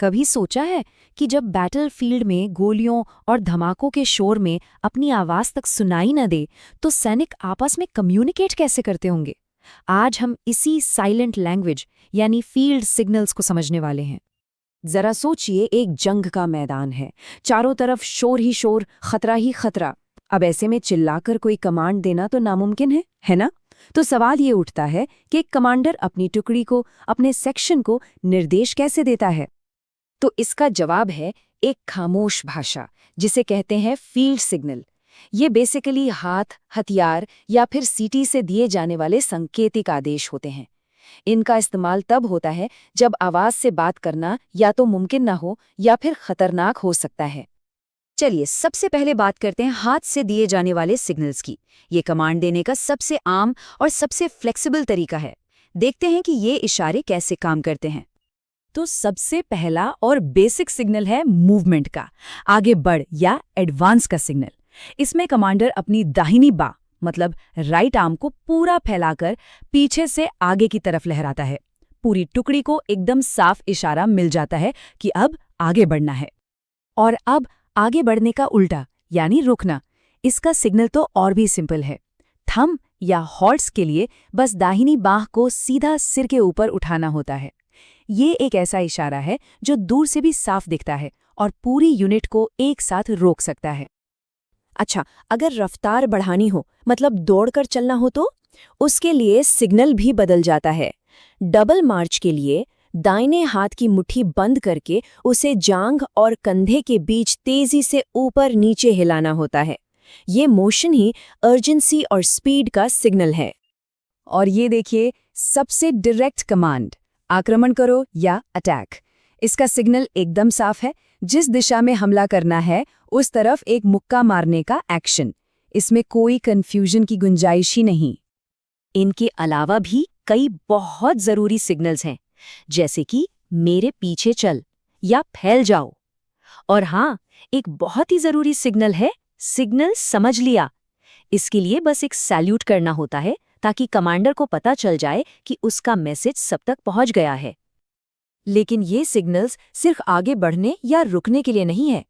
कभी सोचा है कि जब बैटलफील्ड में गोलियों और धमाकों के शोर में अपनी आवाज तक सुनाई न दे तो सैनिक आपस में कम्युनिकेट कैसे करते होंगे? आज हम इसी साइलेंट लैंग्वेज यानी फील्ड सिग्नल्स को समझने वाले हैं। जरा सोचिए, एक जंग का मैदान है, चारों तरफ शोर ही शोर, खतरा ही खतरा। अब ऐसे में चिल्लाकर कोई कमांड देना तो नामुमकिन है ना? तो सवाल ये उठता है कि एक कमांडर अपनी टुकड़ी को, अपने सेक्शन को निर्देश कैसे देता है? तो इसका जवाब है एक खामोश भाषा, जिसे कहते हैं फील्ड सिग्नल। ये बेसिकली हाथ, हथियार या फिर सीटी से दिए जाने वाले सांकेतिक आदेश होते हैं। इनका इस्तेमाल तब होता है जब आवाज से बात करना या तो मुमकिन ना हो या फिर खतरनाक हो सकता है। चलिए सबसे पहले बात करते हैं हाथ से दिए जाने वाले सिग्नल्स की। ये कमांड देने का सबसे आम और सबसे फ्लेक्सिबल तरीका है। देखते हैं कि ये इशारे कैसे काम करते हैं। तो सबसे पहला और बेसिक सिग्नल है मूवमेंट का, आगे बढ़ या एडवांस का सिग्नल। इसमें कमांडर अपनी दाहिनी बाह मतलब राइट आर्म को पूरा फैलाकर पीछे से आगे की तरफ लहराता है। पूरी टुकड़ी को एकदम साफ इशारा मिल जाता है कि अब आगे बढ़ना है। और अब आगे बढ़ने का उल्टा यानी रुकना, इसका सिग्नल तो और भी सिंपल है। थंब या हॉर्स के लिए बस दाहिनी बाह को सीधा सिर के ऊपर उठाना होता है। ये एक ऐसा इशारा है जो दूर से भी साफ दिखता है और पूरी यूनिट को एक साथ रोक सकता है। अच्छा, अगर रफ्तार बढ़ानी हो, मतलब दौड़कर चलना हो, तो उसके लिए सिग्नल भी बदल जाता है। डबल मार्च के लिए दाहिने हाथ की मुट्ठी बंद करके उसे जांघ और कंधे के बीच तेजी से ऊपर नीचे हिलाना होता है। ये मोशन ही अर्जेंसी और स्पीड का सिग्नल है। और ये देखिए सबसे डायरेक्ट कमांड, आक्रमण करो या अटैक। इसका सिग्नल एकदम साफ है, जिस दिशा में हमला करना है उस तरफ एक मुक्का मारने का एक्शन। इसमें कोई कंफ्यूजन की गुंजाइश ही नहीं। इनके अलावा भी कई बहुत जरूरी सिग्नल्स हैं, जैसे कि मेरे पीछे चल या फैल जाओ। और हाँ, एक बहुत ही जरूरी सिग्नल है सिग्नल समझ लिया। इसके लिए बस एक सैल्यूट करना होता है ताकि कमांडर को पता चल जाए कि उसका मैसेज सब तक पहुंच गया है। लेकिन ये सिग्नल्स सिर्फ आगे बढ़ने या रुकने के लिए नहीं है।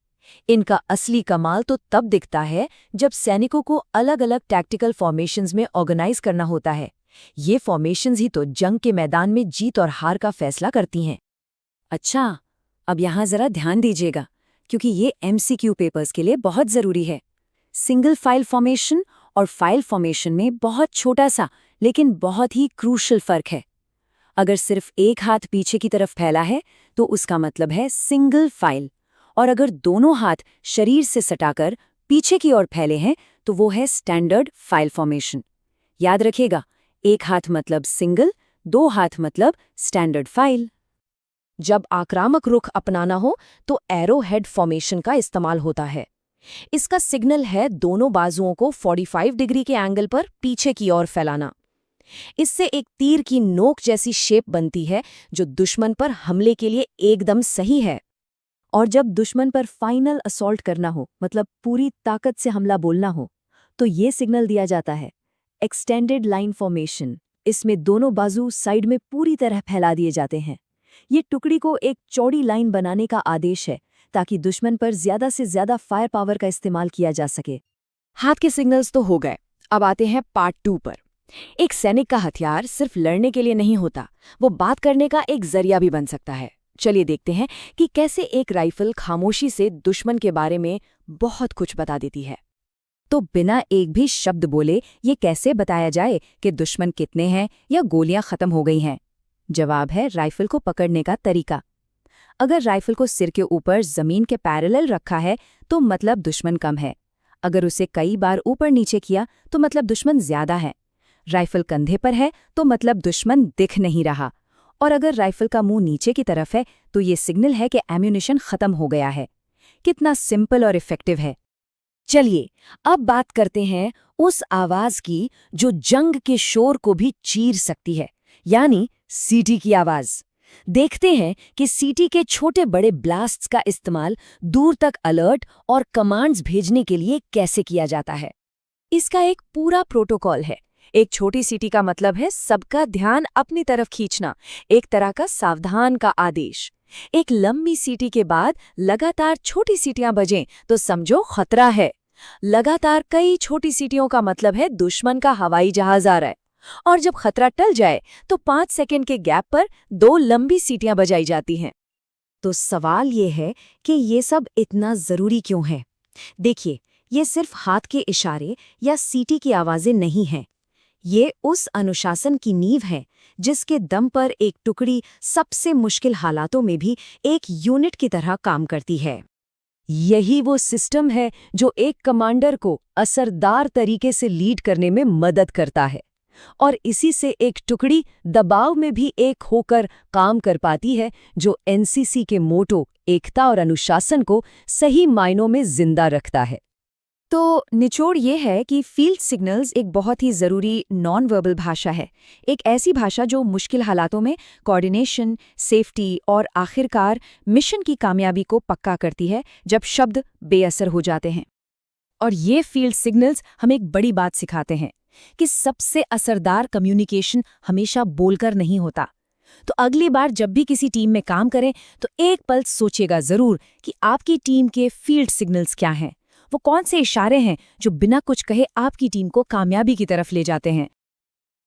इनका असली कमाल तो तब दिखता है जब सैनिकों को अलग अलग टैक्टिकल फॉर्मेशंस में ऑर्गेनाइज करना होता है। ये फॉर्मेशंस ही तो जंग के मैदान में जीत और हार का फैसला करती हैं। अच्छा, अब यहाँ जरा ध्यान दीजिएगा, क्योंकि ये MCQ पेपर्स के लिए बहुत जरूरी है। सिंगल फाइल फॉर्मेशन और फाइल फॉर्मेशन में बहुत छोटा सा लेकिन बहुत ही क्रूशल फर्क है। अगर सिर्फ एक हाथ पीछे की तरफ फैला है तो उसका मतलब है सिंगल फाइल, और अगर दोनों हाथ शरीर से सटाकर पीछे की ओर फैले हैं तो वो है स्टैंडर्ड फाइल फॉर्मेशन। याद रखिएगा, एक हाथ मतलब सिंगल, दो हाथ मतलब स्टैंडर्ड फाइल। जब आक्रामक रुख अपनाना हो तो एरो हेड फॉर्मेशन का इस्तेमाल होता है। इसका सिग्नल है दोनों बाजुओं को 45 डिग्री के एंगल पर पीछे की ओर फैलाना। इससे एक तीर की नोक जैसी शेप बनती है जो दुश्मन पर हमले के लिए एकदम सही है। और जब दुश्मन पर फाइनल असॉल्ट करना हो, मतलब पूरी ताकत से हमला बोलना हो, तो ये सिग्नल दिया जाता है एक्सटेंडेड लाइन फॉर्मेशन। इसमें दोनों बाजू साइड में पूरी तरह फैला दिए जाते हैं। ये टुकड़ी को एक चौड़ी लाइन बनाने का आदेश है ताकि दुश्मन पर ज्यादा से ज्यादा फायर पावर का इस्तेमाल किया जा सके। हाथ के सिग्नल्स तो हो गए, अब आते हैं पार्ट 2 पर। एक सैनिक का हथियार सिर्फ लड़ने के लिए नहीं होता, वो बात करने का एक जरिया भी बन सकता है। चलिए देखते हैं कि कैसे एक राइफल खामोशी से दुश्मन के बारे में बहुत कुछ बता देती है। तो बिना एक भी शब्द बोले ये कैसे बताया जाए कि दुश्मन कितने हैं या गोलियां खत्म हो गई हैं? जवाब है राइफल को पकड़ने का तरीका। अगर राइफल को सिर के ऊपर जमीन के पैरेलल रखा है तो मतलब दुश्मन कम है। अगर उसे कई बार ऊपर नीचे किया तो मतलब दुश्मन ज्यादा है। राइफल कंधे पर है तो मतलब दुश्मन दिख नहीं रहा। और अगर राइफल का मुंह नीचे की तरफ है तो ये सिग्नल है कि एम्यूनिशन खत्म हो गया है। कितना सिंपल और इफेक्टिव है। चलिए अब बात करते हैं उस आवाज की जो जंग के शोर को भी चीर सकती है, यानी सीटी की आवाज। देखते हैं कि सीटी के छोटे बड़े ब्लास्ट्स का इस्तेमाल दूर तक अलर्ट और कमांड्स भेजने के लिए कैसे किया जाता है। इसका एक पूरा प्रोटोकॉल है। एक छोटी सीटी का मतलब है सबका ध्यान अपनी तरफ खींचना, एक तरह का सावधान का आदेश। एक लंबी सीटी के बाद लगातार छोटी सीटियां बजें तो समझो खतरा है। लगातार कई छोटी सीटियों का मतलब है दुश्मन का हवाई जहाज आ रहा है। और जब खतरा टल जाए तो 5 सेकंड के गैप पर 2 लंबी सीटियां बजाई जाती हैं। तो सवाल ये है कि ये सब इतना जरूरी क्यों है? देखिए, ये सिर्फ हाथ के इशारे या सीटी की आवाजें नहीं हैं। ये उस अनुशासन की नींव है जिसके दम पर एक टुकड़ी सबसे मुश्किल हालातों में भी एक यूनिट की तरह काम करती है। यही वो सिस्टम है जो एक कमांडर को असरदार तरीके से लीड करने में मदद करता है, और इसी से एक टुकड़ी दबाव में भी एक होकर काम कर पाती है, जो एनसीसी के मोटो एकता और अनुशासन को सही मायनों में जिंदा रखता है। तो निचोड़ ये है कि फील्ड सिग्नल्स एक बहुत ही ज़रूरी नॉन वर्बल भाषा है। एक ऐसी भाषा जो मुश्किल हालातों में कोऑर्डिनेशन, सेफ्टी और आखिरकार मिशन की कामयाबी को पक्का करती है जब शब्द बेअसर हो जाते हैं। और ये फील्ड सिग्नल्स हमें एक बड़ी बात सिखाते हैं कि सबसे असरदार कम्युनिकेशन हमेशा बोलकर नहीं होता। तो अगली बार जब भी किसी टीम में काम करें तो एक पल सोचिएगा ज़रूर कि आपकी टीम के फील्ड सिग्नल्स क्या हैं। वो कौन से इशारे हैं जो बिना कुछ कहे आपकी टीम को कामयाबी की तरफ ले जाते हैं।